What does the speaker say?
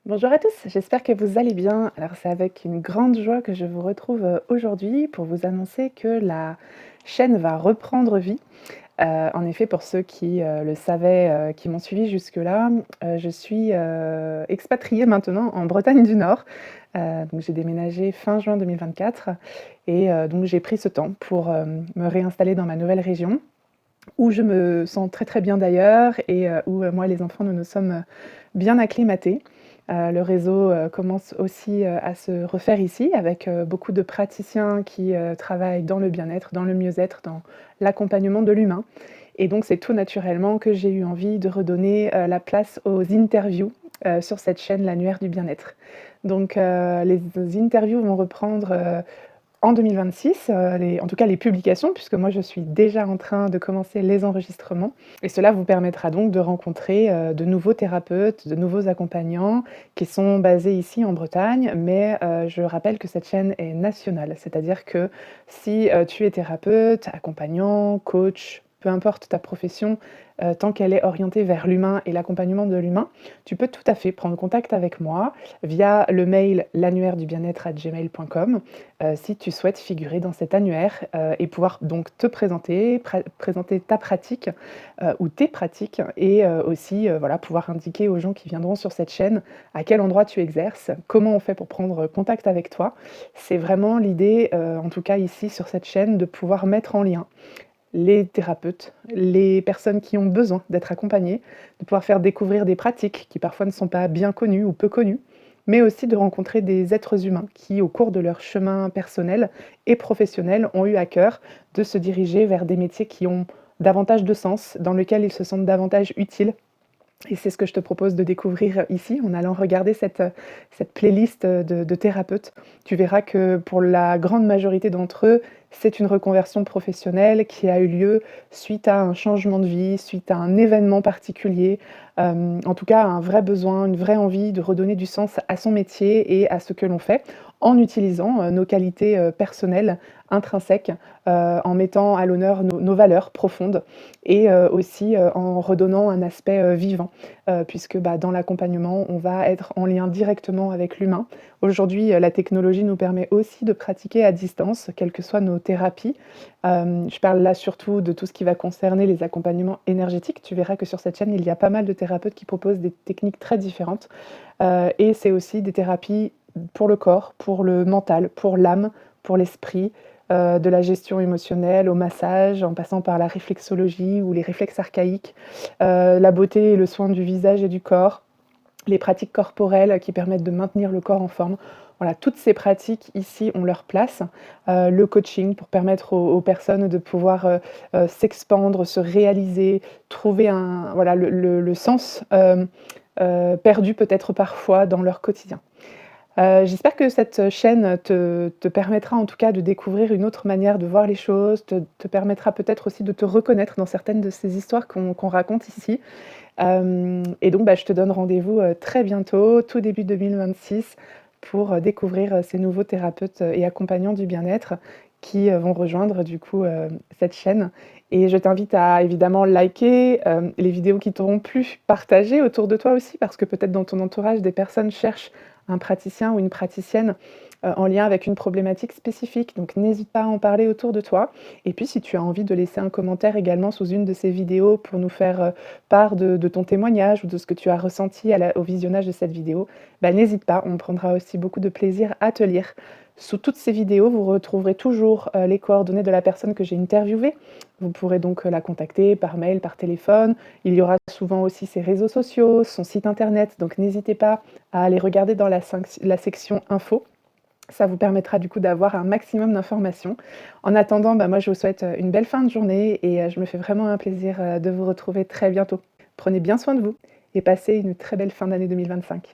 Bonjour à tous, j'espère que vous allez bien. Alors c'est avec une grande joie que je vous retrouve aujourd'hui pour vous annoncer que la chaîne va reprendre vie. En effet, pour ceux qui le savaient, qui m'ont suivi jusque-là, je suis expatriée maintenant en Bretagne du Nord. Donc j'ai déménagé fin juin 2024 et donc j'ai pris ce temps pour me réinstaller dans ma nouvelle région où je me sens très très bien d'ailleurs et où moi et les enfants nous nous sommes bien acclimatés. Le réseau commence aussi à se refaire ici avec beaucoup de praticiens qui travaillent dans le bien-être, dans le mieux-être, dans l'accompagnement de l'humain. Et donc c'est tout naturellement que j'ai eu envie de redonner la place aux interviews sur cette chaîne L'Annuaire du bien-être. Donc les interviews vont reprendre en 2026, en tout cas les publications, puisque moi je suis déjà en train de commencer les enregistrements. Et cela vous permettra donc de rencontrer de nouveaux thérapeutes, de nouveaux accompagnants qui sont basés ici en Bretagne. Mais je rappelle que cette chaîne est nationale, c'est-à-dire que si tu es thérapeute, accompagnant, coach, peu importe ta profession, tant qu'elle est orientée vers l'humain et l'accompagnement de l'humain, tu peux tout à fait prendre contact avec moi via le mail l'annuairedubienêtre@gmail.com si tu souhaites figurer dans cet annuaire et pouvoir donc te présenter, présenter ta pratique ou tes pratiques et aussi voilà, pouvoir indiquer aux gens qui viendront sur cette chaîne à quel endroit tu exerces, comment on fait pour prendre contact avec toi. C'est vraiment l'idée, en tout cas ici sur cette chaîne, de pouvoir mettre en lien les thérapeutes, les personnes qui ont besoin d'être accompagnées, de pouvoir faire découvrir des pratiques qui parfois ne sont pas bien connues ou peu connues, mais aussi de rencontrer des êtres humains qui, au cours de leur chemin personnel et professionnel, ont eu à cœur de se diriger vers des métiers qui ont davantage de sens, dans lesquels ils se sentent davantage utiles. Et c'est ce que je te propose de découvrir ici en allant regarder cette playlist de thérapeutes. Tu verras que pour la grande majorité d'entre eux, c'est une reconversion professionnelle qui a eu lieu suite à un changement de vie, suite à un événement particulier, en tout cas un vrai besoin, une vraie envie de redonner du sens à son métier et à ce que l'on fait, en utilisant nos qualités personnelles, intrinsèques, en mettant à l'honneur nos valeurs profondes et aussi en redonnant un aspect vivant, puisque dans l'accompagnement, on va être en lien directement avec l'humain. Aujourd'hui, la technologie nous permet aussi de pratiquer à distance, quelles que soient nos thérapies. Je parle là surtout de tout ce qui va concerner les accompagnements énergétiques. Tu verras que sur cette chaîne, il y a pas mal de thérapeutes qui proposent des techniques très différentes. Et c'est aussi des thérapies pour le corps, pour le mental, pour l'âme, pour l'esprit, de la gestion émotionnelle au massage, en passant par la réflexologie ou les réflexes archaïques, la beauté et le soin du visage et du corps, les pratiques corporelles qui permettent de maintenir le corps en forme. Voilà, toutes ces pratiques ici ont leur place. Le coaching pour permettre aux personnes de pouvoir s'expandre, se réaliser, trouver voilà, le sens perdu peut-être parfois dans leur quotidien. J'espère que cette chaîne te permettra en tout cas de découvrir une autre manière de voir les choses, te permettra peut-être aussi de te reconnaître dans certaines de ces histoires qu'on raconte ici. Et donc je te donne rendez-vous, très bientôt, tout début 2026 pour, découvrir, ces nouveaux thérapeutes, et accompagnants du bien-être qui, vont rejoindre du coup, cette chaîne. Et je t'invite à évidemment liker, les vidéos qui t'auront plu, partager autour de toi aussi parce que peut-être dans ton entourage des personnes cherchent un praticien ou une praticienne, en lien avec une problématique spécifique. Donc n'hésite pas à en parler autour de toi. Et puis si tu as envie de laisser un commentaire également sous une de ces vidéos pour nous faire, part de ton témoignage ou de ce que tu as ressenti au visionnage de cette vidéo, n'hésite pas, on prendra aussi beaucoup de plaisir à te lire. Sous toutes ces vidéos, vous retrouverez toujours les coordonnées de la personne que j'ai interviewée. Vous pourrez donc la contacter par mail, par téléphone. Il y aura souvent aussi ses réseaux sociaux, son site internet, donc n'hésitez pas à aller regarder dans la section info. Ça vous permettra du coup d'avoir un maximum d'informations. En attendant, moi je vous souhaite une belle fin de journée et je me fais vraiment un plaisir de vous retrouver très bientôt. Prenez bien soin de vous et passez une très belle fin d'année 2025.